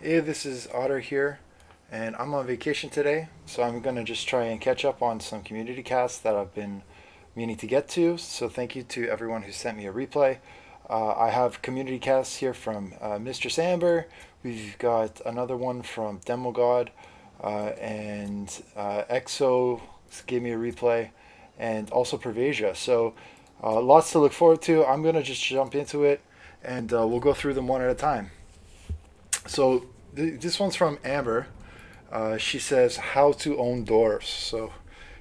Hey, this is Otter here, and I'm on vacation today, so I'm gonna just try and catch up on some community casts that I've been meaning to get to. So thank you to everyone who sent me a replay. I have community casts here from Mr. Samber. We've got another one from Demogod, and EXO gave me a replay, and also Pervasia. So lots to look forward to. I'm gonna just jump into it, and we'll go through them one at a time. So this one's from Amber. She says how to own dwarfs. So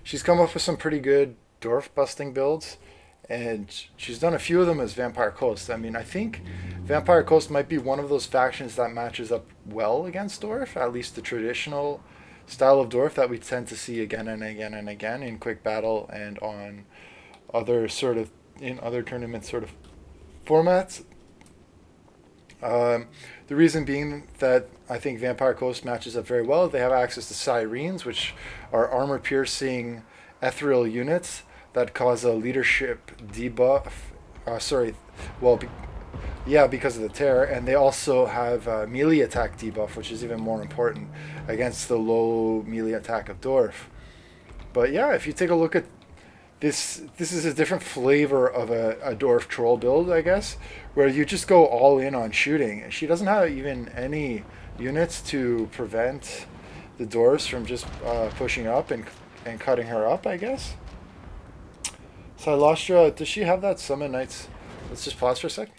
she's come up with some pretty good dwarf busting builds, and she's done a few of them as Vampire Coast. I mean, I think Vampire Coast might be one of those factions that matches up well against dwarf, at least the traditional style of dwarf that we tend to see again and again and again in quick battle and on other sort of in other tournament sort of formats. The reason being that I think Vampire Coast matches up very well. They have access to Sirens, which are armor piercing ethereal units that cause a leadership debuff. Sorry, well, yeah, because of the tear, and they also have melee attack debuff, which is even more important against the low melee attack of Dwarf. But yeah, if you take a look at this is a different flavor of a dwarf troll build, I guess, where you just go all in on shooting. She doesn't have even any units to prevent the dwarves from just pushing up and cutting her up, I guess. So I lost you. Does she have that Summon Knights? Let's just pause for a sec.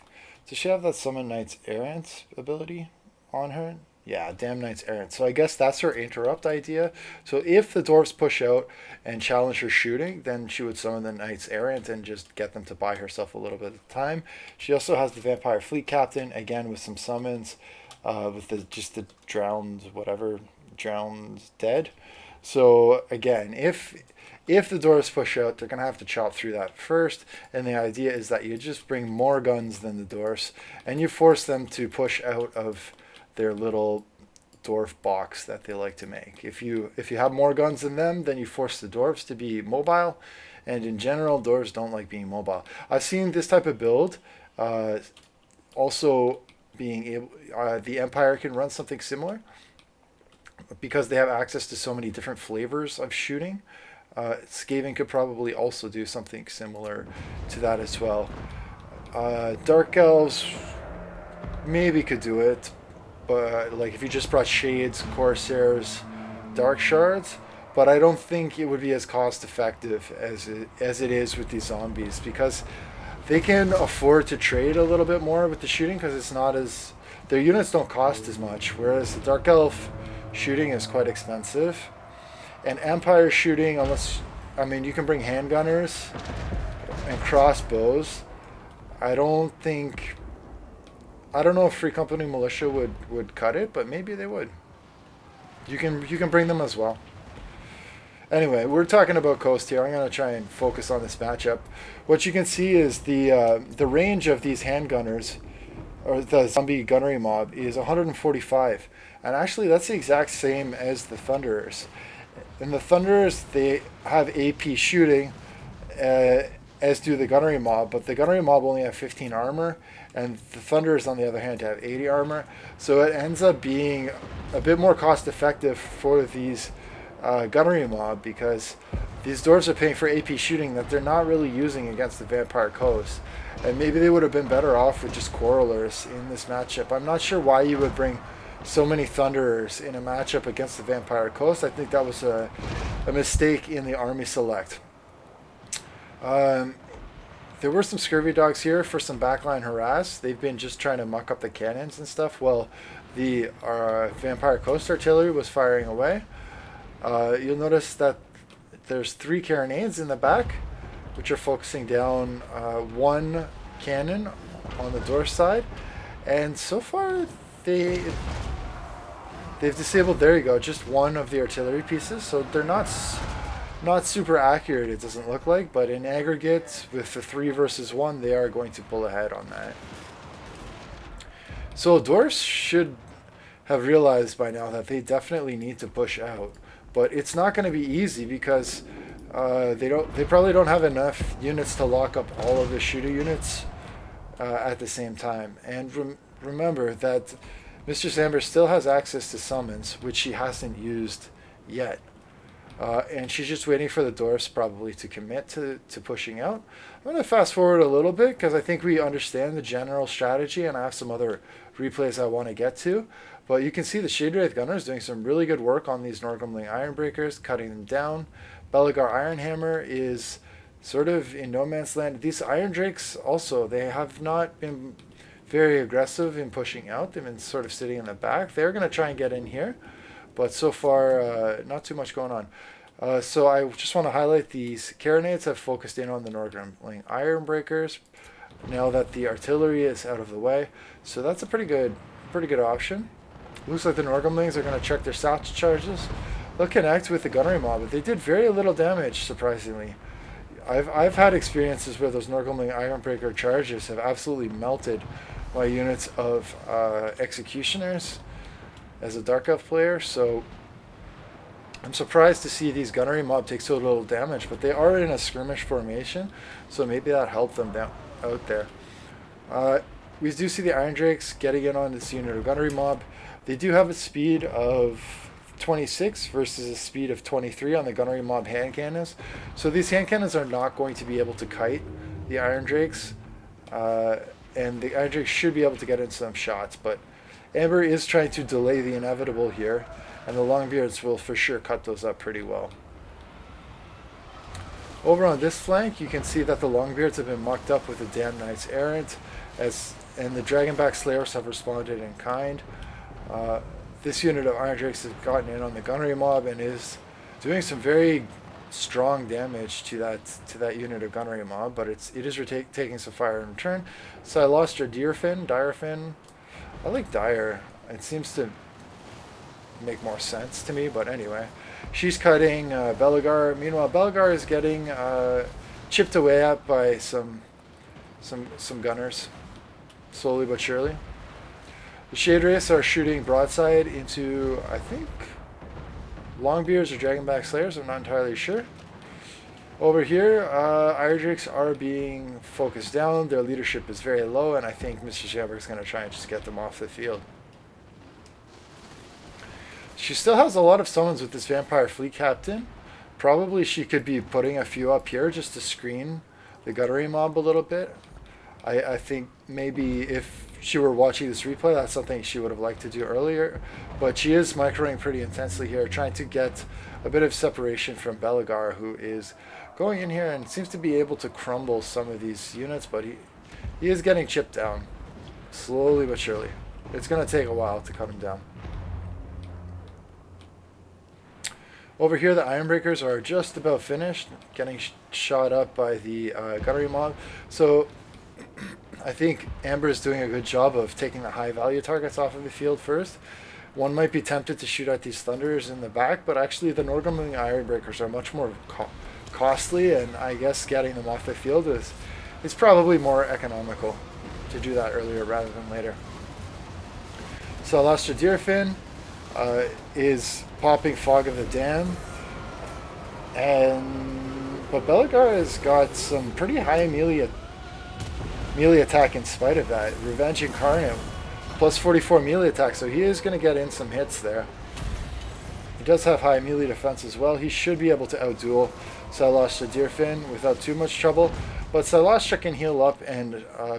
Does she have that Summon Knights Errant ability on her? Yeah, Damn Knights Errant. So I guess that's her interrupt idea. So if the dwarves push out and challenge her shooting, then she would summon the Knights Errant and just get them to buy herself a little bit of time. She also has the Vampire Fleet Captain, again with some summons, with the drowned whatever, drowned dead. So again, if the dwarves push out, they're gonna have to chop through that first, and the idea is that you just bring more guns than the dwarves, and you force them to push out of their little dwarf box that they like to make. If you have more guns than them, then you force the dwarves to be mobile, and in general, dwarves don't like being mobile. I've seen this type of build uh, also being able. The Empire can run something similar because they have access to so many different flavors of shooting. Skaven could probably also do something similar to that as well. Dark Elves maybe could do it, but like if you just brought Shades, Corsairs, Dark Shards, but I don't think it would be as cost effective as it is with these zombies because they can afford to trade a little bit more with the shooting because it's not as their units don't cost as much, whereas the Dark Elf shooting is quite expensive. And Empire shooting, unless I mean you can bring handgunners and crossbows. I don't think I don't know if Free Company Militia would cut it, but maybe they would. You can bring them as well. Anyway, we're talking about Coast here. I'm gonna try and focus on this matchup. What you can see is the range of these handgunners, or the zombie gunnery mob, is 145, and actually that's the exact same as the Thunderers. In the Thunderers, they have AP shooting, as do the Gunnery Mob, but the Gunnery Mob only have 15 armor, and the Thunderers, on the other hand, have 80 armor. So it ends up being a bit more cost effective for these Gunnery Mob because these dwarves are paying for AP shooting that they're not really using against the Vampire Coast. And maybe they would have been better off with just Quarrelers in this matchup. I'm not sure why you would bring so many Thunderers in a matchup against the Vampire Coast. I think that was a mistake in the army select. Um, there were some scurvy dogs here for some backline harass. They've been just trying to muck up the cannons and stuff. Well, the Vampire Coast artillery was firing away. You'll notice that there's 3 carronades in the back, which are focusing down one cannon on the door side. And so far, they've disabled, there you go, just one of the artillery pieces. So they're not super accurate, it doesn't look like, but in aggregate, with the 3 versus 1, they are going to pull ahead on that. So dwarves should have realized by now that they definitely need to push out, but it's not going to be easy because they probably don't have enough units to lock up all of the shooter units at the same time. And remember that Mistress Amber still has access to summons, which she hasn't used yet. And she's just waiting for the dwarfs probably to commit to pushing out. I'm going to fast forward a little bit because I think we understand the general strategy, and I have some other replays I want to get to. But you can see the Shade Wraith Gunners doing some really good work on these Norgrimling Ironbreakers, cutting them down. Belegar Ironhammer is sort of in no man's land. These Iron Drakes also, they have not been very aggressive in pushing out. They've been sort of sitting in the back. They're going to try and get in here, but so far not too much going on. So I just want to highlight these Carronades have focused in on the Norgrimling Ironbreakers now that the artillery is out of the way. So that's a pretty good option. Looks like the Norgrimlings are going to check their satchel charges. They'll connect with the gunnery mob, but they did very little damage, surprisingly. I've had experiences where those Norgrimling Ironbreaker charges have absolutely melted my units of executioners as a Dark Elf player, so I'm surprised to see these gunnery mob take so little damage, but they are in a skirmish formation, so maybe that helped them out there. We do see the Iron Drakes getting in on this unit of gunnery mob. They do have a speed of 26 versus a speed of 23 on the gunnery mob hand cannons. So these hand cannons are not going to be able to kite the Iron Drakes. And the Iron Drakes should be able to get in some shots. But Amber is trying to delay the inevitable here. And the Longbeards will for sure cut those up pretty well. Over on this flank, you can see that the Longbeards have been mucked up with the Damned Knights Errant. And the Dragonback Slayers have responded in kind. This unit of Iron Drakes has gotten in on the gunnery mob and is doing some very strong damage to that unit of gunnery mob, but it is taking some fire in return. So I lost her Direfin. I like Dire. It seems to make more sense to me, but anyway. She's cutting Belegar. Meanwhile, Belegar is getting chipped away at by some gunners, slowly but surely. The Shade Wraiths are shooting broadside into, I think, Longbeards or Dragonback Slayers. I'm not entirely sure. Over here, Iron Drakes are being focused down. Their leadership is very low, and I think Mr. Jamberg is going to try and just get them off the field. She still has a lot of summons with this Vampire Fleet Captain. Probably she could be putting a few up here just to screen the gunnery mob a little bit. I think maybe if she were watching this replay, that's something she would have liked to do earlier. But she is microing pretty intensely here, trying to get a bit of separation from Belegar, who is going in here and seems to be able to crumble some of these units, but he is getting chipped down, slowly but surely. It's going to take a while to cut him down. Over here, the Ironbreakers are just about finished, getting shot up by the gunnery mob. So I think Amber is doing a good job of taking the high value targets off of the field first. One might be tempted to shoot at these Thunderers in the back, but actually the Norgrimling Ironbreakers are much more costly, and I guess getting them off the field is probably more economical to do that earlier rather than later. So Alastra Deerfin is popping Fog of the Dam, but Belegar has got some pretty high melee attack in spite of that. Revenge Incarnate, plus 44 melee attack, so he is going to get in some hits there. He does have high melee defense as well. He should be able to outduel Silastra Deerfin without too much trouble, but Silastra can heal up and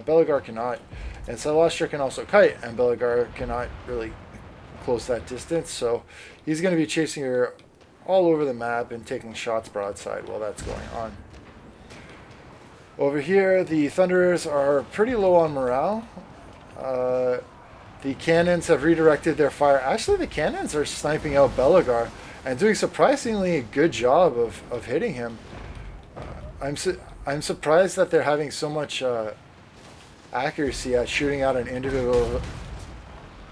Belegar cannot. And Silastra can also kite, and Belegar cannot really close that distance, so he's going to be chasing her all over the map and taking shots broadside while that's going on. Over here, the Thunderers are pretty low on morale. The cannons have redirected their fire. Actually, the cannons are sniping out Belegar and doing surprisingly a good job of hitting him. I'm surprised that they're having so much accuracy at shooting out an individual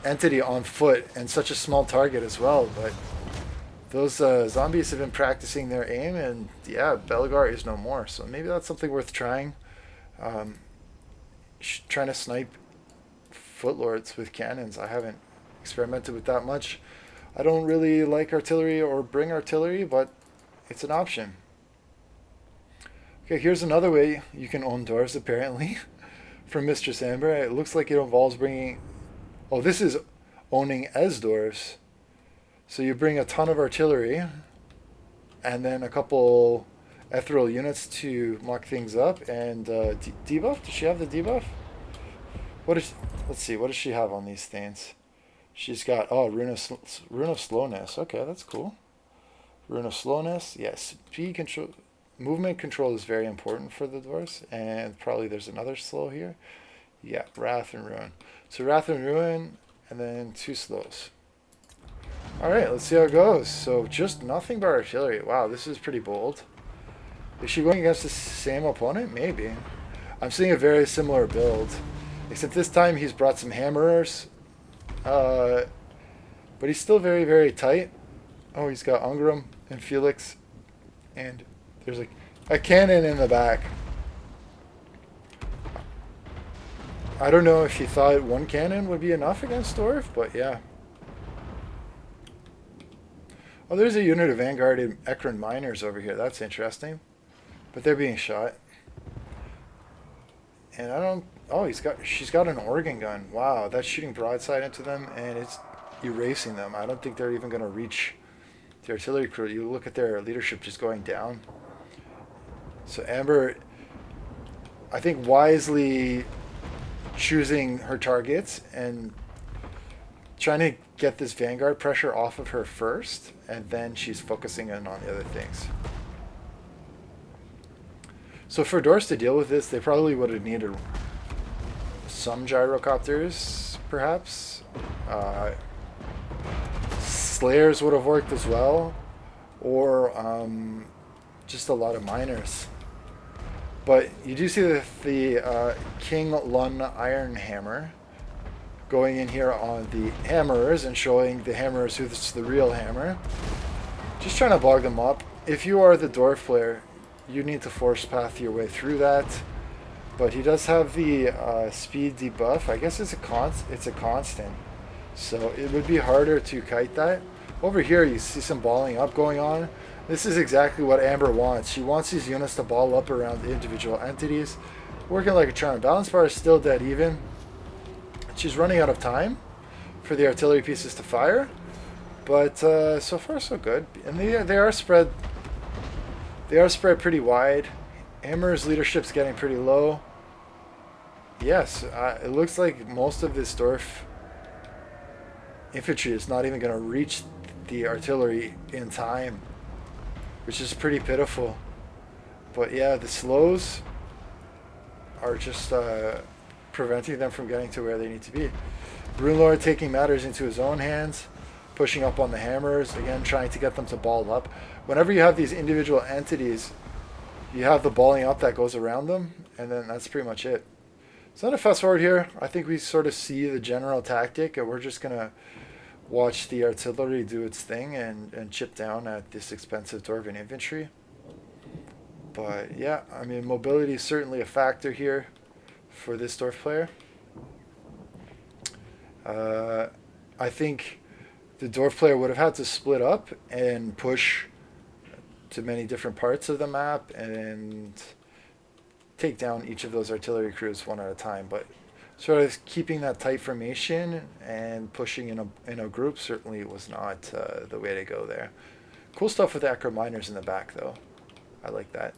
entity on foot and such a small target as well. But those zombies have been practicing their aim, and yeah, Belegar is no more. So maybe that's something worth trying. Trying to snipe footlords with cannons. I haven't experimented with that much. I don't really like artillery or bring artillery, but it's an option. Okay, here's another way you can own dwarves, apparently, from Mistress Amber. It looks like it involves bringing... Oh, this is owning Esdorfs. So you bring a ton of artillery, and then a couple ethereal units to muck things up. And debuff? Does she have the debuff? What is? Let's see. What does she have on these things? She's got rune of slowness. Okay, that's cool. Rune of slowness. Yes, speed control, movement control is very important for the dwarves, and probably there's another slow here. Yeah, wrath and ruin. So wrath and ruin, and then 2 slows. All right, let's see how it goes. So just nothing but artillery. Wow, this is pretty bold. Is she going against the same opponent? Maybe. I'm seeing a very similar build, except this time he's brought some hammerers. But he's still very, very tight. Oh, he's got Ungram and Felix. And there's a cannon in the back. I don't know if he thought 1 cannon would be enough against Dwarf, but yeah. Oh, there's a unit of Vanguarded Ekron miners over here. That's interesting. But they're being shot. And I don't... Oh, she's got an organ gun. Wow, that's shooting broadside into them, and it's erasing them. I don't think they're even going to reach the artillery crew. You look at their leadership just going down. So Amber, I think, wisely choosing her targets and trying to get this Vanguard pressure off of her first, and then she's focusing in on the other things. So for Dors to deal with this, they probably would have needed some gyrocopters, perhaps. Slayers would have worked as well, or just a lot of miners. But you do see the King Lun Iron Hammer going in here on the hammerers and showing the hammerers who's the real hammer. Just trying to bog them up. If you are the dwarf player, you need to force path your way through that. But he does have the speed debuff. I guess it's a constant. So it would be harder to kite that. Over here you see some balling up going on. This is exactly what Amber wants. She wants these units to ball up around the individual entities. Working like a charm. Balance bar is still dead even. She's running out of time for the artillery pieces to fire. But so far so good. And they are spread. They are spread pretty wide. Amber's leadership's getting pretty low. Yes, it looks like most of this dwarf infantry is not even going to reach the artillery in time, which is pretty pitiful. But yeah, the slows are just preventing them from getting to where they need to be. Runelord taking matters into his own hands, pushing up on the hammers, again trying to get them to ball up. Whenever you have these individual entities, you have the balling up that goes around them, and then that's pretty much it. So not a fast forward here. I think we sort of see the general tactic, and we're just going to watch the artillery do its thing and chip down at this expensive Dwarven infantry. But yeah, I mean, mobility is certainly a factor here for this dwarf player. I think the dwarf player would have had to split up and push to many different parts of the map and take down each of those artillery crews one at a time. But sort of keeping that tight formation and pushing in a group certainly was not the way to go there. Cool stuff with the Ekron miners in the back, though. I like that.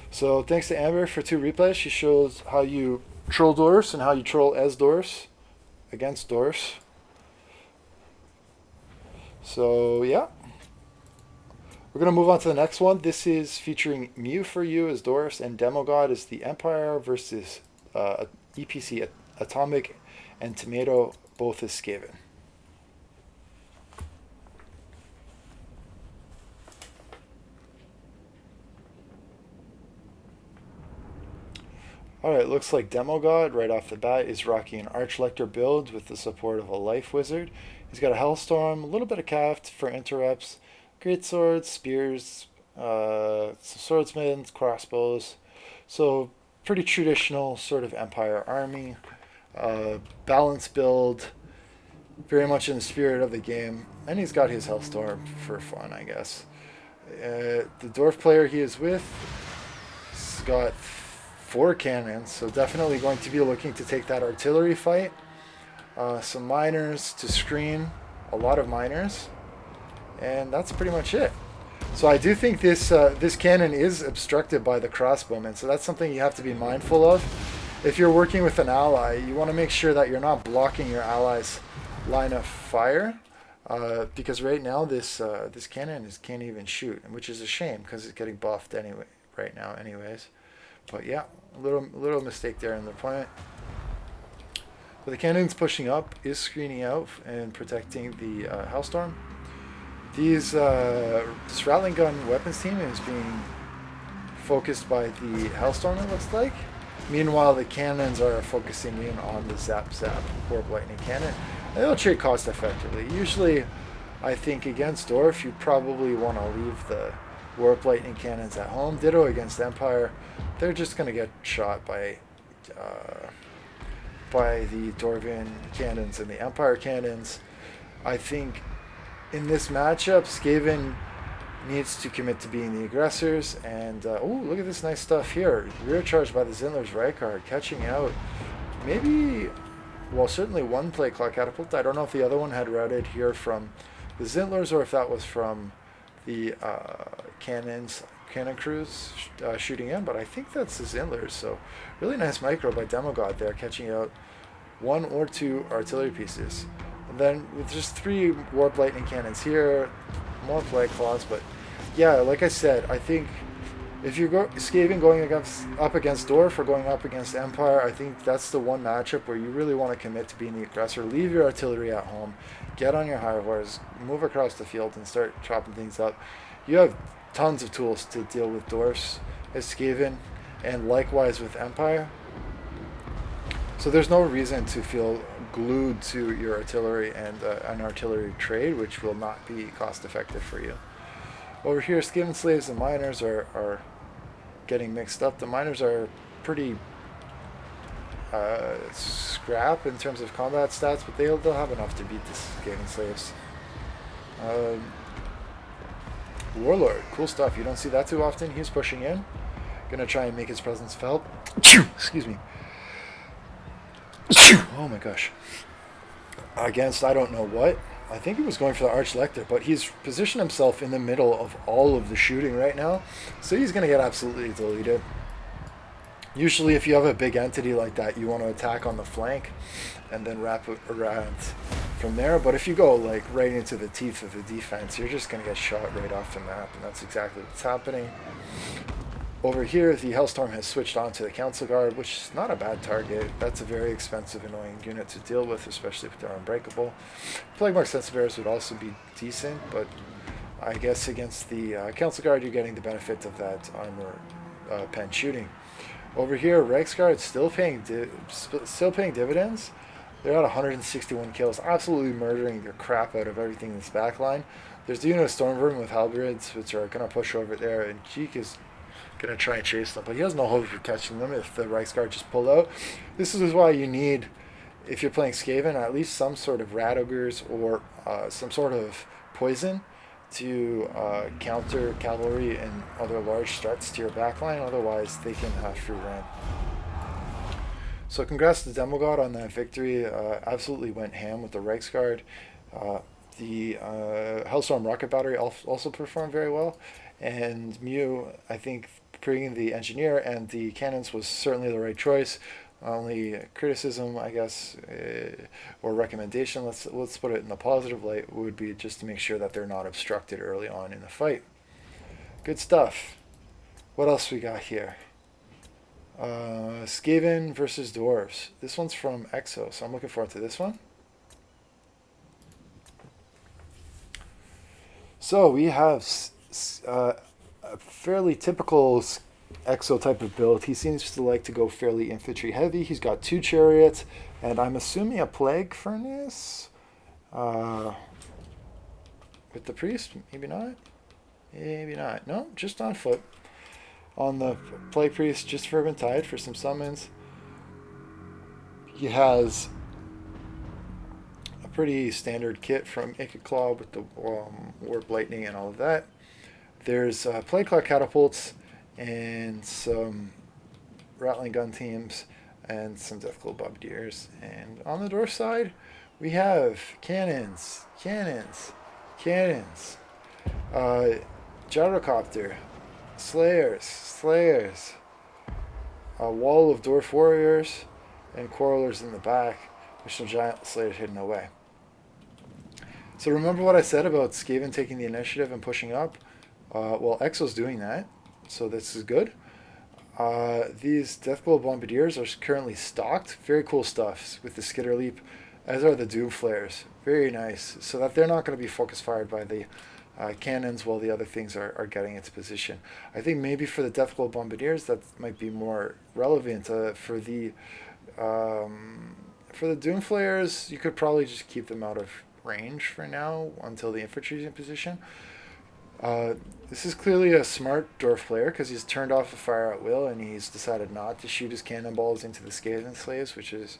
So thanks to Amber for 2 replays. She shows how you troll dwarfs and how you troll as dwarfs against dwarfs. So yeah, we're going to move on to the next one. This is featuring Mew for you as dwarfs and Demogod as the Empire versus EPC Atomic and Tomato both as Skaven. Alright, looks like Demogod right off the bat is rocking an Archlector build with the support of a Life Wizard. He's got a Hellstorm, a little bit of Caft for interrupts, great swords, spears, swordsmen, crossbows. So pretty traditional sort of Empire army. Balanced build, very much in the spirit of the game. And he's got his Hellstorm for fun, I guess. The dwarf player he is with, he's got 4 cannons, so definitely going to be looking to take that artillery fight. Some miners to screen, a lot of miners, and that's pretty much it. So I do think this cannon is obstructed by the crossbowmen, so that's something you have to be mindful of. If you're working with an ally, you want to make sure that you're not blocking your ally's line of fire, because right now this cannon can't even shoot, which is a shame because it's getting buffed anyway right now, anyways. But yeah, a little mistake there in the deployment. But the cannon's pushing up, is screening out and protecting the Hellstorm. This Rattling Gun weapons team is being focused by the Hellstorm, it looks like. Meanwhile, the cannons are focusing in on the Zap Zap Orb Lightning Cannon. And they'll trade cost effectively. Usually, I think against Dwarf, you probably want to leave the Warp Lightning Cannons at home. Ditto against Empire. They're just going to get shot by the Dwarven cannons and the Empire cannons. I think in this matchup, Skaven needs to commit to being the aggressors. And, oh, look at this nice stuff here. Rear charge by the Zindler's Rykard, catching out. Maybe, well, certainly one plate clock catapult. I don't know if the other one had routed here from the Zindlers or if that was from the cannon crews shooting in, but I think that's the Zindlers. So really nice micro by Demodude there, catching out 1 or 2 artillery pieces. And then with just 3 Warp Lightning cannons here, more play claws, but yeah, like I said, I think if you're Skaven going up against Dwarf or going up against Empire, I think that's the one matchup where you really want to commit to being the aggressor. Leave your artillery at home, get on your high horse, move across the field and start chopping things up. You have tons of tools to deal with Dwarfs as Skaven, and likewise with Empire. So there's no reason to feel glued to your artillery and an artillery trade, which will not be cost effective for you. Over here, Skaven Slaves and Miners are getting mixed up. The Miners are pretty scrap in terms of combat stats, but they'll have enough to beat the Skaven Slaves. Warlord, cool stuff. You don't see that too often. He's pushing in. Gonna try and make his presence felt. Excuse me. Oh my gosh. Against I don't know what. I think he was going for the Archlector, but he's positioned himself in the middle of all of the shooting right now. So he's going to get absolutely deleted. Usually if you have a big entity like that, you want to attack on the flank and then wrap it around from there. But if you go like right into the teeth of the defense, you're just going to get shot right off the map. And that's exactly what's happening. Over here, the Hellstorm has switched on to the Council Guard, which is not a bad target. That's a very expensive, annoying unit to deal with, especially if they're unbreakable. Plaguemark Sense Bearers would also be decent, but I guess against the Council Guard, you're getting the benefit of that armor pen shooting. Over here, Reiksguard still paying dividends. They're at 161 kills, absolutely murdering the crap out of everything in this backline. There's the unit of Stormvermin with halberds, which are going to push over there, and Cheek is going to try and chase them, but he has no hope of catching them if the Reiksguard just pull out. This is why you need, if you're playing Skaven, at least some sort of Rat Ogres or some sort of poison to counter cavalry and other large threats to your backline. Otherwise, they can have free reign. So congrats to Demodude on that victory. Absolutely went ham with the Reiksguard. The Hellstorm Rocket Battery also performed very well. And Mew, I think, bringing the engineer and the cannons was certainly the right choice. Only criticism, I guess, or recommendation, let's put it in the positive light, would be just to make sure that they're not obstructed early on in the fight. Good stuff. What else we got here? Skaven versus Dwarves. This one's from Exo, so I'm looking forward to this one. So we have a fairly typical Exo type of build. He seems to like to go fairly infantry heavy. He's got 2 chariots, and I'm assuming a plague furnace with the priest. Maybe not. Maybe not. No, just on foot. On the plague priest, just fervent tide for some summons. He has a pretty standard kit from Claw with the Warp Lightning and all of that. There's Plague Cloud catapults and some Rattling gun teams and some Deathglow Bombardiers. And on the dwarf side, we have cannons, gyrocopter, slayers, a wall of dwarf warriors, and quarrelers in the back, with some giant slayers hidden away. So remember what I said about Skaven taking the initiative and pushing up? Well, Exo's doing that, so this is good. These Deathglow Bombardiers are currently stocked. Very cool stuff with the Skitter Leap, as are the Doom Flares. Very nice, so that they're not going to be focus fired by the cannons while the other things are getting into position. I think maybe for the Deathglow Bombardiers that might be more relevant. For the Doom Flares, you could probably just keep them out of range for now until the infantry's in position. This is clearly a smart dwarf player because he's turned off the fire at will and he's decided not to shoot his cannonballs into the Skaven slaves, which is,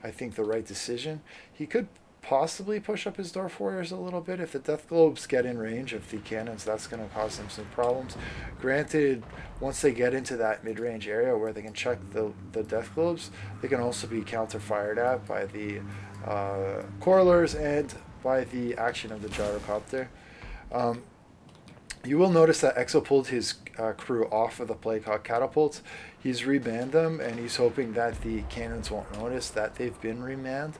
I think, the right decision. He could possibly push up his dwarf warriors a little bit. If the death globes get in range of the cannons, that's going to cause them some problems. Granted, once they get into that mid-range area where they can check the death globes, they can also be counter-fired at by the quarrelers and by the action of the gyrocopter. You will notice that Exo pulled his crew off of the Plague Hawk catapults. He's remanned them, and he's hoping that the cannons won't notice that they've been remanned.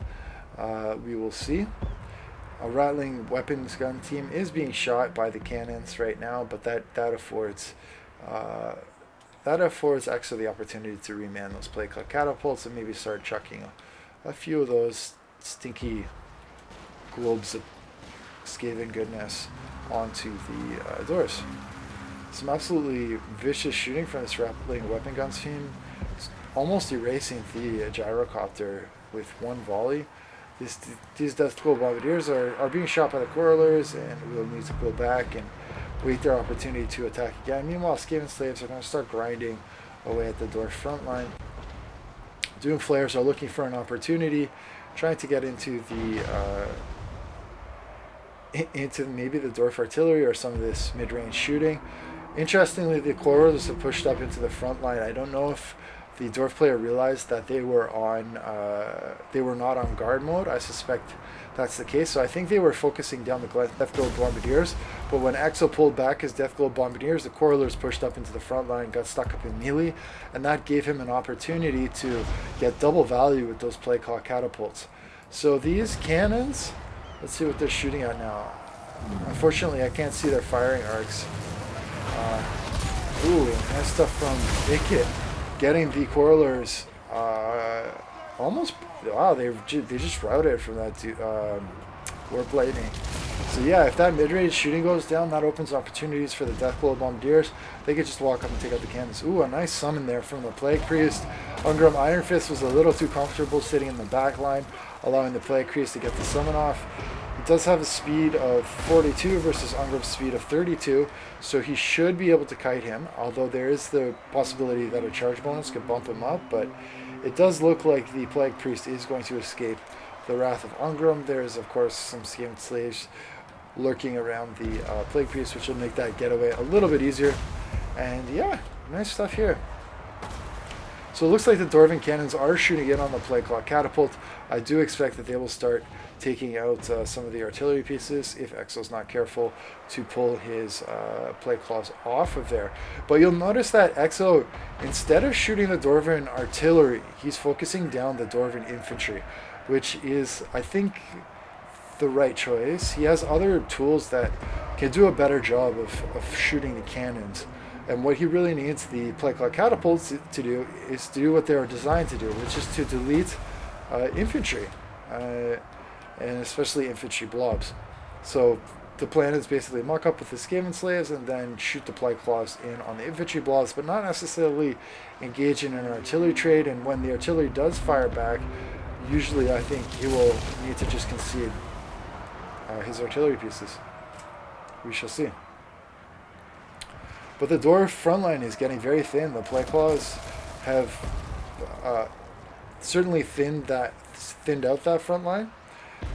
We will see. A rattling weapons gun team is being shot by the cannons right now, but that affords Exo the opportunity to remand those Plague Hawk catapults and maybe start chucking a few of those stinky globes of Skaven goodness onto the doors. Some absolutely vicious shooting from this rattling weapon guns team, almost erasing the gyrocopter with one volley. These Deathglow Bombardiers are being shot by the quarrelers, and we'll need to go back and wait their opportunity to attack again. Meanwhile, Skaven slaves are going to start grinding away at the dwarf front line. Doom Flares are looking for an opportunity, trying to get into maybe the dwarf artillery or some of this mid-range shooting. Interestingly, the quarrelers have pushed up into the front line. I don't know if the dwarf player realized that they were not on guard mode. I suspect that's the case. So I think they were focusing down the Deathglow Bombardiers. But when Exo pulled back his Deathglow Bombardiers, the quarrelers pushed up into the front line, got stuck up in melee, and that gave him an opportunity to get double value with those Plague Hawk catapults. So these cannons, let's see what they're shooting at now. Unfortunately, I can't see their firing arcs. Ooh, nice stuff from Ikit. Getting the quarrelers almost, wow, they just routed from that warp lightning. So yeah, if that mid-range shooting goes down, that opens opportunities for the Deathglow Bombardiers. They could just walk up and take out the cannons. Ooh, a nice summon there from the Plague Priest. Ungrim Iron Fist was a little too comfortable sitting in the back line, allowing the Plague Priest to get the summon off. He does have a speed of 42 versus Ungrim's speed of 32, so he should be able to kite him, although there is the possibility that a charge bonus could bump him up, but it does look like the Plague Priest is going to escape the wrath of Ungrim. There is, of course, some Skaven slaves lurking around the Plague Priest, which will make that getaway a little bit easier. And yeah, nice stuff here. So it looks like the Dwarven cannons are shooting in on the Plague Claw catapult. I do expect that they will start taking out some of the artillery pieces if Exo's not careful to pull his Plague Claws off of there. But you'll notice that Exo, instead of shooting the Dwarven artillery, he's focusing down the Dwarven infantry, which is, I think, the right choice. He has other tools that can do a better job of shooting the cannons. And what he really needs the Plague Claw catapults to do is to do what they are designed to do, which is to delete infantry. And especially infantry blobs. So the plan is basically muck up with the Skaven slaves and then shoot the Plague Claws in on the infantry blobs, but not necessarily engage in an artillery trade. And when the artillery does fire back, usually I think he will need to just concede his artillery pieces. We shall see. But the dwarf front line is getting very thin. The Plague Claws have certainly thinned out that front line.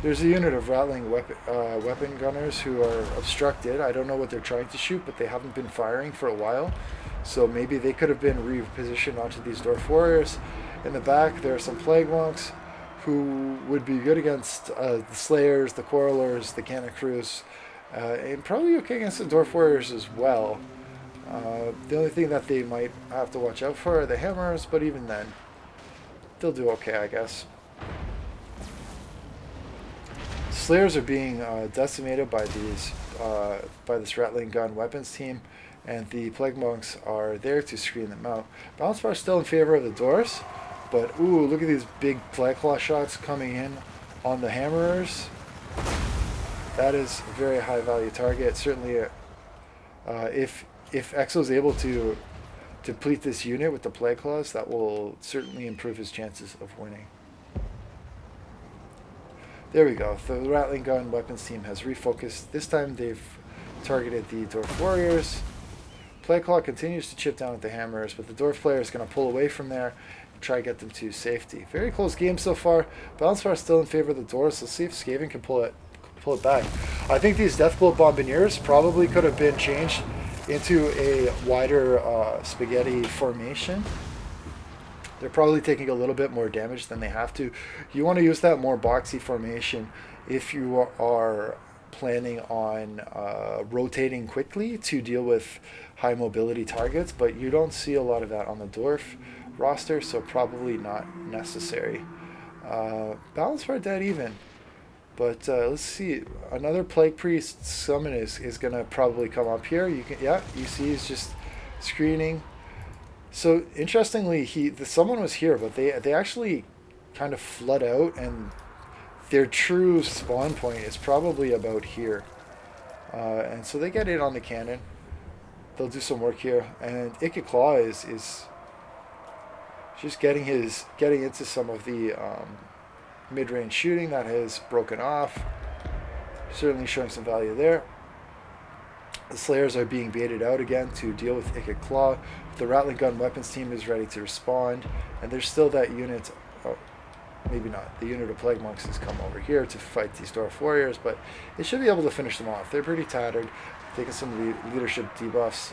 There's a unit of rattling weapon gunners who are obstructed. I don't know what they're trying to shoot, but they haven't been firing for a while. So maybe they could have been repositioned onto these Dwarf Warriors. In the back, there are some Plague Monks who would be good against the Slayers, the Quarrelers, the Cannon Crews, and probably okay against the Dwarf Warriors as well. The only thing that they might have to watch out for are the Hammers, but even then, they'll do okay, I guess. Slayers are being decimated by by this Rattling Gun weapons team, and the Plague Monks are there to screen them out. Balance Bar still in favor of the Dwarfs, but ooh, look at these big Plague Claw shots coming in on the Hammerers. That is a very high value target. Certainly, if Exo is able to deplete this unit with the Plague Claws, that will certainly improve his chances of winning. There we go. The Rattling Gun weapons team has refocused. This time they've targeted the Dwarf Warriors. Plague Claw continues to chip down with the Hammers, but the Dwarf player is going to pull away from there and try to get them to safety. Very close game so far. Balance Bar still in favor of the Dwarves. Let's see if Skaven can pull it back. I think these Deathblow Bombardiers probably could have been changed into a wider spaghetti formation. They're probably taking a little bit more damage than they have to. You want to use that more boxy formation if you are planning on rotating quickly to deal with high mobility targets, but you don't see a lot of that on the Dwarf roster, so probably not necessary. Balance Bar dead even. But let's see. Another Plague Priest summon is going to probably come up here. You see he's just screening. So interestingly, someone was here, but they actually kind of flood out, and their true spawn point is probably about here. And so they get in on the cannon. They'll do some work here, and Ikit Claw is just getting into some of the mid-range shooting that has broken off. Certainly showing some value there. The Slayers are being baited out again to deal with Ikit Claw. The Rattling Gun weapons team is ready to respond, and there's still that unit. Oh, maybe not. The unit of Plague Monks has come over here to fight these Dwarf Warriors, but they should be able to finish them off. They're pretty tattered, taking some leadership debuffs,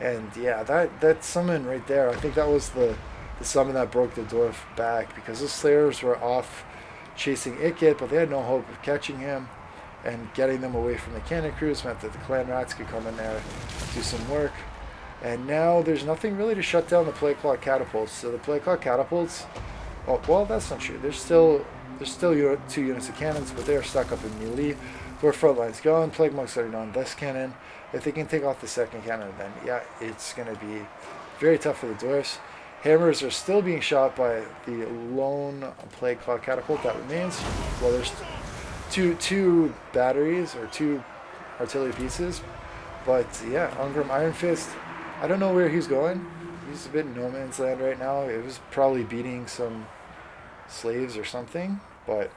and yeah, that summon right there. I think that was the summon that broke the Dwarf back, because the Slayers were off chasing Ikit, but they had no hope of catching him, and getting them away from the cannon crews meant that the clan rats could come in there, do some work. And now there's nothing really to shut down the Plague Claw catapults. So the Plague Claw catapults, oh, well, that's not true. There's still 2 units of cannons, but they're stuck up in melee. Dwarf front line's gone. Plague Monks are on this cannon. If they can take off the second cannon, then yeah, it's going to be very tough for the Dwarfs. Hammers are still being shot by the lone Plague Claw catapult that remains. Well, there's two batteries or 2 artillery pieces, but yeah, Ungrim Iron Fist, I don't know where he's going. He's a bit in no man's land right now. It was probably beating some slaves or something, but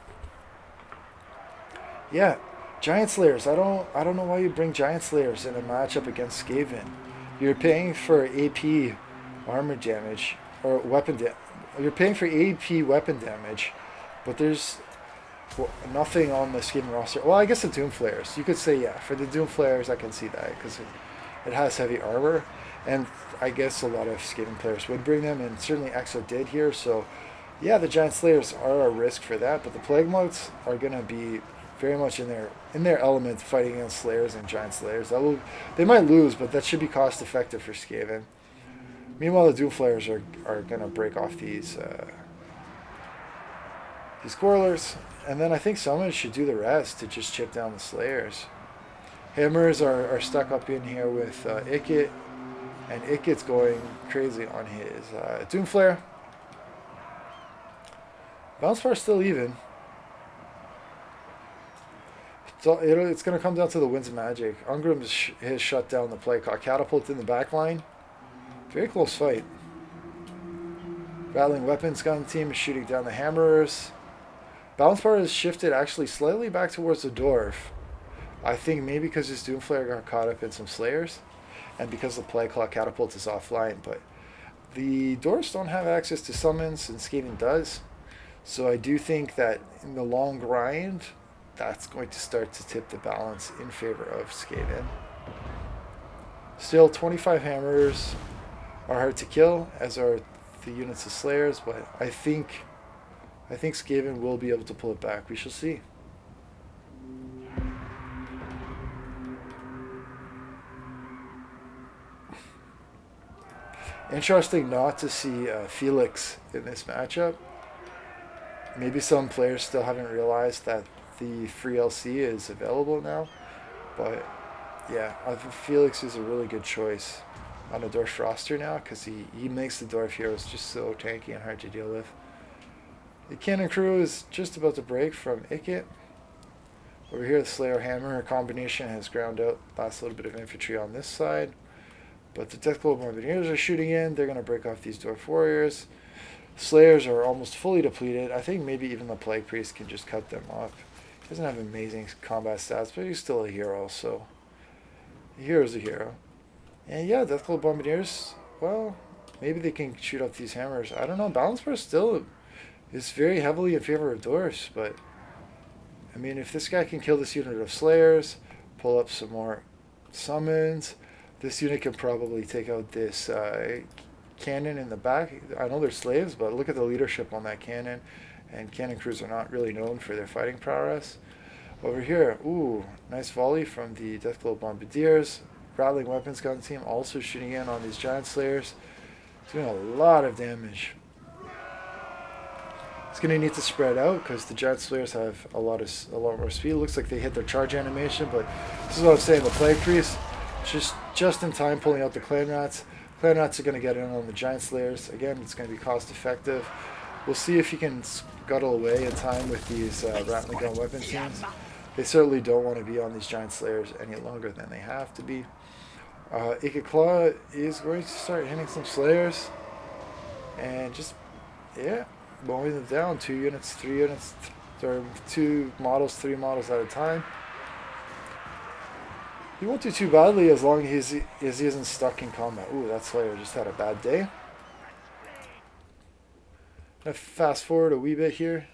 yeah, Giant Slayers. I don't know why you bring Giant Slayers in a matchup against Skaven. You're paying for AP armor damage or weapon you're paying for AP weapon damage, but there's nothing on the Skaven roster. Well, I guess the Doom Flares. You could say, yeah, for the Doom Flares, I can see that because it has heavy armor, and I guess a lot of Skaven players would bring them, and certainly Exo did here. So, yeah, the Giant Slayers are a risk for that, but the Plague Monks are going to be very much in their element fighting against Slayers and Giant Slayers. They might lose, but that should be cost effective for Skaven. Meanwhile, the Doom Flares are going to break off these Quarrelers, and then I think someone should do the rest to just chip down the Slayers. Hammers are stuck up in here with Ikit, and Ikit's going crazy on his Doom Flare. Bounce Bar still even. So it's going to come down to the Winds of Magic. Ungrim has shut down the Plague Claw catapult in the back line. Very close fight. Rattling Weapons Gun team is shooting down the Hammerers. Balance Bar has shifted actually slightly back towards the Dwarf. I think maybe because his Doom Flare got caught up in some Slayers, and because the Plague Claw catapult is offline. But the Dwarfs don't have access to summons, and Skaven does. So I do think that in the long grind, that's going to start to tip the balance in favor of Skaven. Still 25 Hammers, are hard to kill, as are the units of Slayers, but I think Skaven will be able to pull it back. We shall see. Interesting not to see Felix in this matchup. Maybe some players still haven't realized that the free LC is available now, but yeah, I think Felix is a really good choice on a Dwarf roster now because he makes the Dwarf heroes just so tanky and hard to deal with. The Cannon Crew is just about to break from Ikit. Over here, the Slayer Hammer combination has ground out last little bit of infantry on this side. But the Deathglobe Bombardiers are shooting in. They're going to break off these Dwarf Warriors. Slayers are almost fully depleted. I think maybe even the Plague Priest can just cut them off. He doesn't have amazing combat stats, but he's still a hero, so the hero's a hero. And yeah, Deathglobe Bombardiers, well, maybe they can shoot up these hammers. I don't know. Balance Bar still is very heavily in favor of Dwarfs, but I mean, if this guy can kill this unit of Slayers, pull up some more summons, this unit can probably take out this cannon in the back. I know they're slaves, but look at the leadership on that cannon. And cannon crews are not really known for their fighting prowess. Over here, ooh, nice volley from the Deathglobe Bombardiers. Rattling Weapons Gun team also shooting in on these Giant Slayers. Doing a lot of damage. It's going to need to spread out because the Giant Slayers have a lot more speed. It looks like they hit their charge animation, but this is what I'm saying. The Plague Priest, just in time pulling out the Clan Rats. Clan Rats are going to get in on the Giant Slayers. Again, it's going to be cost effective. We'll see if he can scuttle away in time with these Rattling Gun weapon teams. They certainly don't want to be on these Giant Slayers any longer than they have to be. Ikit Claw is going to start hitting some Slayers. And just, yeah, mowing them down. 2 units, 3 units, or 2 models, 3 models at a time. He won't do too badly as long as he isn't stuck in combat. Ooh, that Slayer just had a bad day. Gonna fast forward a wee bit here.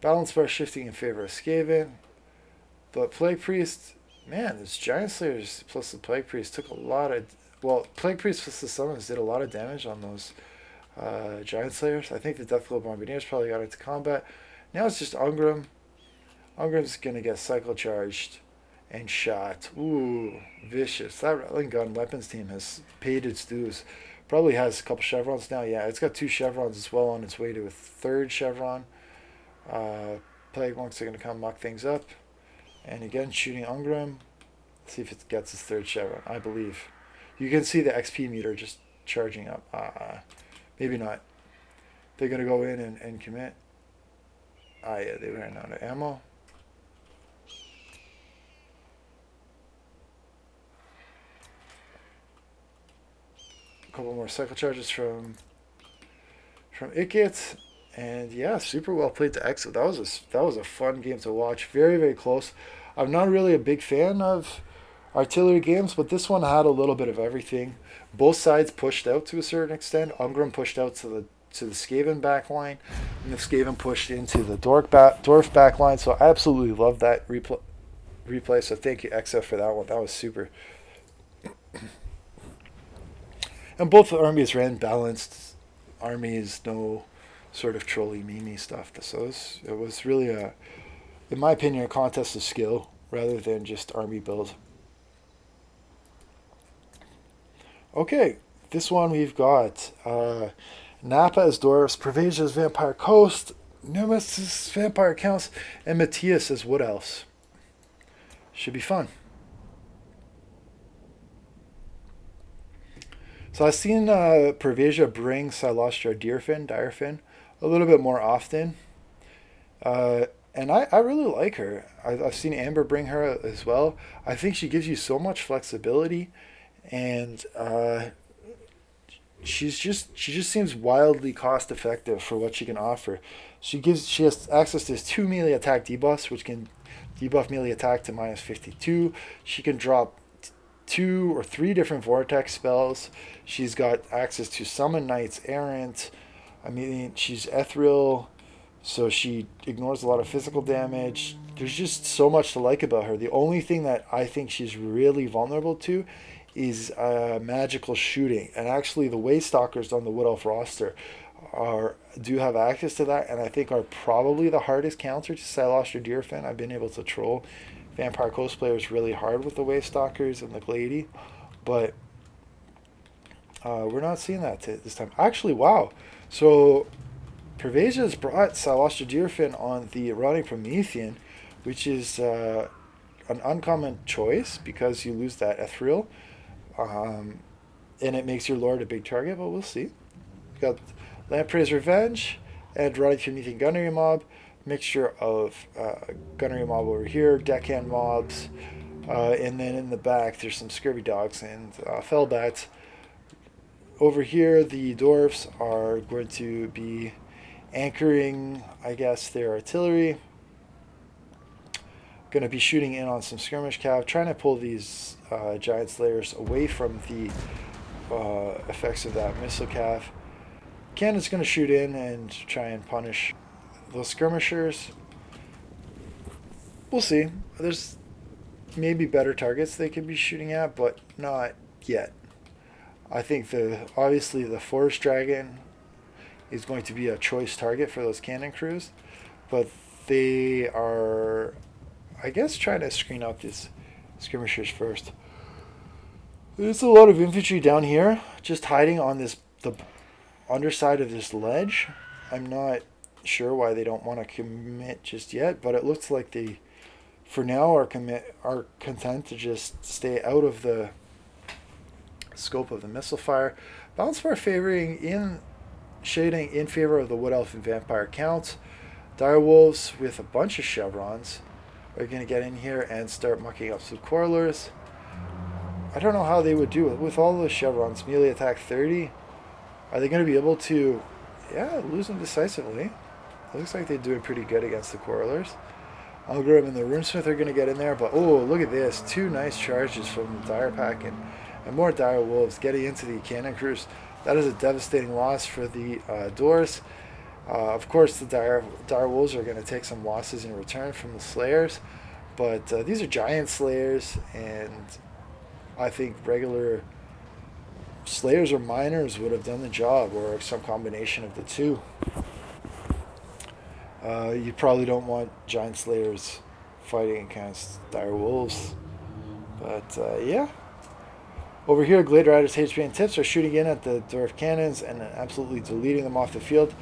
Balance bar shifting in favor of Skaven. But Plague Priest, man, this Giant Slayers plus the Plague Priest took a lot of... Well, Plague Priest plus the Summons did a lot of damage on those Giant Slayers. I think the Deathglobe Bombardiers probably got into combat. Now it's just Ungrim. Ungrim's going to get cycle charged and shot. Ooh, vicious. That Rattling Gun weapons team has paid its dues. Probably has a couple chevrons now. Yeah, it's got 2 chevrons as well on its way to a 3rd chevron. Plague Monks are going to come muck things up. And again, shooting Ungrim. See if it gets its 3rd chevron. I believe. You can see the XP meter just charging up. Maybe not. They're going to go in and commit. Yeah, they ran out of ammo. A couple more cycle charges from Ikit. And yeah, super well played to exit. That was a fun game to watch. Very, very close. I'm not really a big fan of artillery games, but this one had a little bit of everything. Both sides pushed out to a certain extent. Ungrim pushed out to the Skaven backline, and the Skaven pushed into the Dwarf backline. So I absolutely love that replay. So thank you, XF, for that one. That was super. And both armies ran balanced armies, no sort of trolly meme stuff. So it was really in my opinion, a contest of skill rather than just army build. Okay, this one we've got Napa as Dwarves, Pervasia as Vampire Coast, Nemesis Vampire Counts, and Matthias as Wood Elves. Should be fun. So I've seen Pervasia bring Silostria Direfin a little bit more often. And I really like her. I've seen Amber bring her as well. I think she gives you so much flexibility, and she just seems wildly cost effective for what she can offer. She has access to 2 melee attack debuffs, which can debuff melee attack to -52. She can drop 2 or 3 different vortex spells. She's got access to Summon Knights Errant. I mean, she's ethereal, so she ignores a lot of physical damage. There's just so much to like about her. The only thing that I think she's really vulnerable to is magical shooting, and actually the Waystalkers on the Wood Elf roster do have access to that, and I think are probably the hardest counter to Silostra Deerfin. I've been able to troll Vampire Coast players really hard with the Waystalkers and the Glady, but we're not seeing that this time. Actually, wow. So Pervasia has brought Silostra Deerfin on the Rotting Promethean, which is an uncommon choice because you lose that Ethereal, and it makes your Lord a big target, but we'll see. We've got Lamprey's Revenge and Rotting Promethean Gunnery Mob, mixture of Gunnery Mob over here, Deckhand Mobs, and then in the back there's some Scurvy Dogs and Fellbats. Over here the Dwarfs are going to be anchoring, I guess, their artillery. Going to be shooting in on some skirmish cav, trying to pull these giant slayers away from the effects of that missile cav. Cannon's going to shoot in and try and punish those skirmishers. We'll see. There's maybe better targets they could be shooting at, but not yet. I think obviously the Forest Dragon is going to be a choice target for those cannon crews, but they are, I guess, trying to screen out these skirmishers first. There's a lot of infantry down here just hiding on the underside of this ledge. I'm not sure why they don't want to commit just yet, but it looks like they, for now, are content to just stay out of the scope of the missile fire. Balance bar shading in favor of the Wood Elf and Vampire counts. Direwolves with a bunch of chevrons are going to get in here and start mucking up some Quarrelers. I don't know how they would do it with all those chevrons. Melee attack 30. Are they going to be able to, lose them decisively? It looks like they're doing pretty good against the Quarrelers. Algrim and the Runesmith are going to get in there, but oh, look at this. 2 nice charges from the Dire Pack and more Dire Wolves getting into the cannon crews. That is a devastating loss for the Doors. Of course, the dire Wolves are going to take some losses in return from the Slayers, but these are giant Slayers, and I think regular Slayers or Miners would have done the job, or some combination of the two. You probably don't want giant Slayers fighting against dire Wolves, but yeah. Over here, Glade Riders, HP, and Tips are shooting in at the Dwarf Cannons and absolutely deleting them off the field.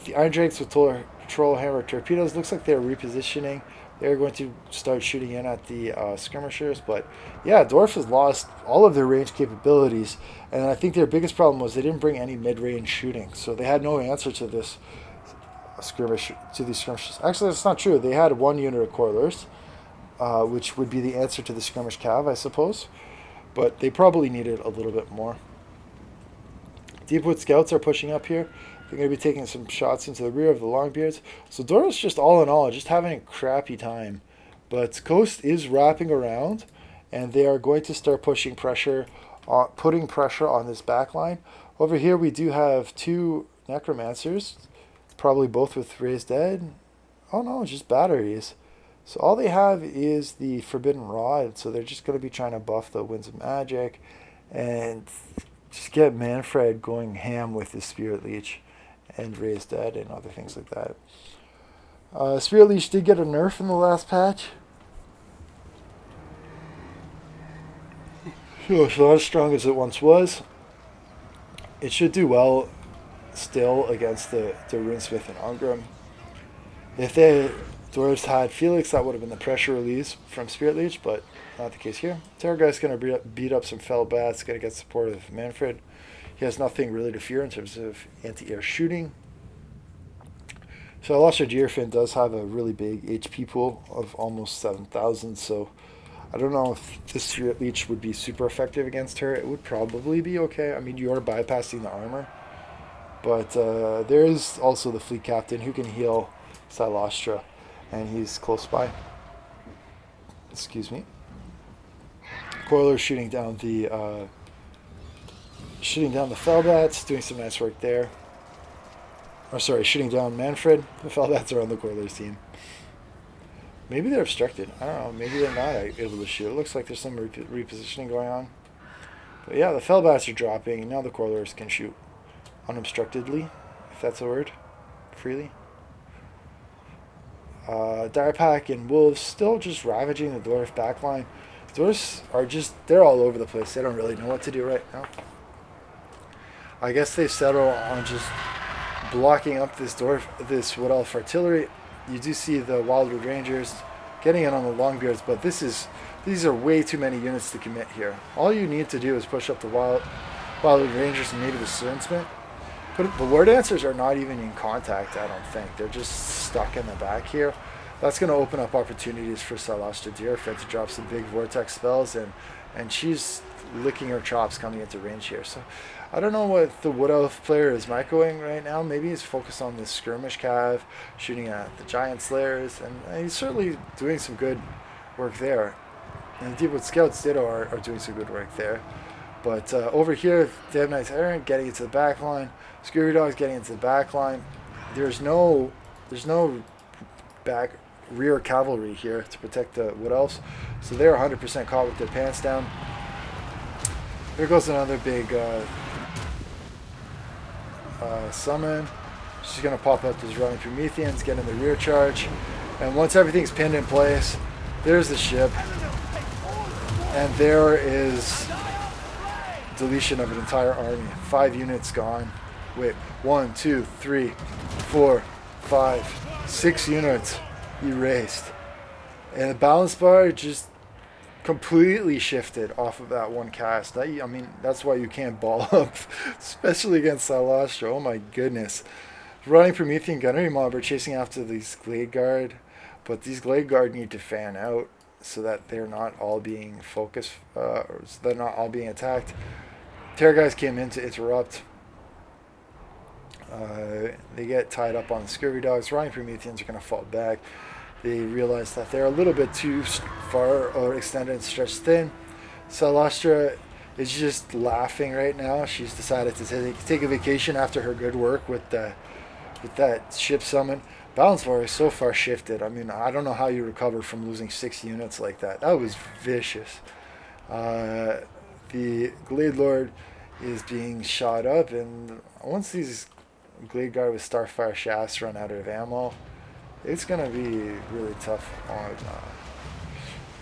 The Iron Drakes with Troll Hammer Torpedoes, looks like they're repositioning. They're going to start shooting in at the skirmishers. But yeah, Dwarf has lost all of their range capabilities. And I think their biggest problem was they didn't bring any mid-range shooting. So they had no answer to this these skirmishes. Actually, that's not true. They had 1 unit of Coilers, which would be the answer to the skirmish cav, I suppose. But they probably needed a little bit more. Deepwood Scouts are pushing up here. They're going to be taking some shots into the rear of the Longbeards. So Dora's just all in all, just having a crappy time. But Coast is wrapping around, and they are going to start putting pressure on this back line. Over here we do have 2 Necromancers, probably both with Raised Dead. Oh no, just batteries. So all they have is the Forbidden Rod, so they're just going to be trying to buff the Winds of Magic and just get Manfred going ham with his Spirit Leech and Raised Dead and other things like that. Spirit Leech did get a nerf in the last patch. So it's not as strong as it once was. It should do well still against the Runesmith and Ungrim. If the Dwarves had Felix, that would have been the pressure release from Spirit Leech, but not the case here. Terrorgeist's going to beat up some Fell Bats, going to get support of Manfred. He has nothing really to fear in terms of anti-air shooting. So Silostra Deerfin does have a really big HP pool of almost 7,000, so I don't know if this Spirit Leech would be super effective against her. It would probably be okay. I mean, you are bypassing the armor, but there is also the Fleet Captain who can heal Silostra, and he's close by. Excuse me. Coiler shooting down the Fellbats, doing some nice work there. Or sorry, shooting down Manfred. The Fellbats are on the Coiler's team. Maybe they're obstructed. I don't know. Maybe they're not able to shoot. It looks like there's some repositioning going on. But yeah, the Fellbats are dropping, and now the Corlors can shoot unobstructedly, if that's a word, freely. Direpack and Wolves still just ravaging the Dwarf backline. Dwarfs are just, they're all over the place. They don't really know what to do right now. I guess they settle on just blocking up this Wood Elf artillery. You do see the Wildwood Rangers getting in on the Longbeards, but these are way too many units to commit here. All you need to do is push up the Wildwood Rangers and maybe the Swordsmith. But the War Dancers are not even in contact, I don't think. They're just stuck in the back here. That's going to open up opportunities for Salastra Deerfed to drop some big Vortex spells, and she's licking her chops coming into range here. So I don't know what the Wood Elf player is microing right now. Maybe he's focused on this skirmish cav, shooting at the Giant Slayers, and he's certainly doing some good work there. And the Deepwood Scouts Ditto are doing some good work there. But over here, they have Knights Errant getting into the back line. Scurvy Dogs getting into the back line. There's no back rear cavalry here to protect the Wood Elves. So they're 100% caught with their pants down. Here goes another big summon. She's going to pop out those running Prometheans, get in the rear charge. And once everything's pinned in place, there's the ship. And there is deletion of an entire army. 5 units gone. Wait, 1, 2, 3, 4, 5, 6 units erased. And the balance bar just completely shifted off of that one cast. I mean, that's why you can't ball up, especially against Salastra. Oh my goodness. Running Promethean Gunnery Mob are chasing after these Glade Guard, but these Glade Guard need to fan out so that they're not all being focused, so they're not all being attacked. Terror guys came in to interrupt. They get tied up on the Scurvy Dogs. Running Prometheans are going to fall back. They realize that they're a little bit too far or extended and stretched thin. Salastra is just laughing right now. She's decided to take a vacation after her good work with that ship summon. Balance bar is so far shifted. I mean, I don't know how you recover from losing 6 units like that. That was vicious. The Glade Lord is being shot up, and once these Glade Guard with Starfire shafts run out of ammo, it's going to be really tough on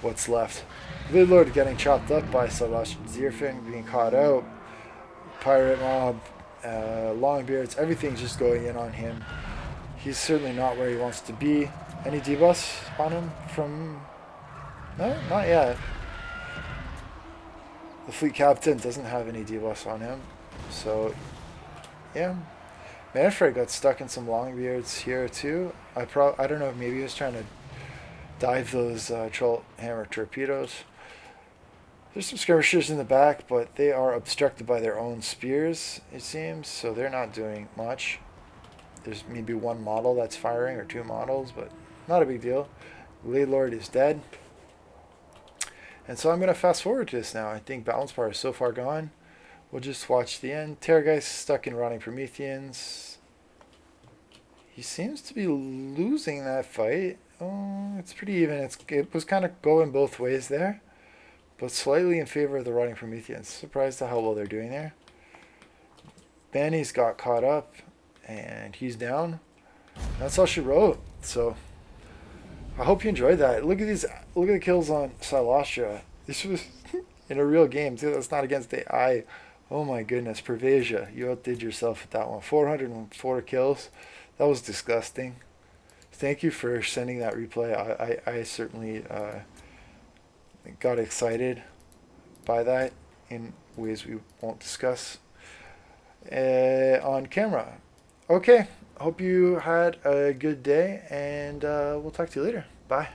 what's left. Glade Lord getting chopped up by Salastra Deerfin, being caught out. Pirate Mob, Longbeards, everything's just going in on him. He's certainly not where he wants to be. Any debuffs on him from... No, not yet. The fleet captain doesn't have any debuffs on him. So, yeah. Manfred got stuck in some Longbeards here too. I don't know, maybe he was trying to dive those Troll Hammer torpedoes. There's some skirmishers in the back, but they are obstructed by their own spears, it seems, so they're not doing much. There's maybe 1 model that's firing, or 2 models, but not a big deal. Glade Lord is dead. And so I'm going to fast forward to this now. I think Balance Bar is so far gone. We'll just watch the end. Terrorgeist stuck in Rotting Prometheans. He seems to be losing that fight. Oh, it's pretty even. It was kind of going both ways there, but slightly in favor of the Rotting Prometheans. Surprised at how well they're doing there. Banny's got caught up, and he's down. That's all she wrote. So I hope you enjoyed that. Look at these. Look at the kills on Salastra. This was in a real game too. That's not against AI. Oh my goodness, Pervasia, you outdid yourself with that one. 404 kills. That was disgusting. Thank you for sending that replay. I certainly got excited by that in ways we won't discuss on camera. Okay, hope you had a good day, and we'll talk to you later. Bye.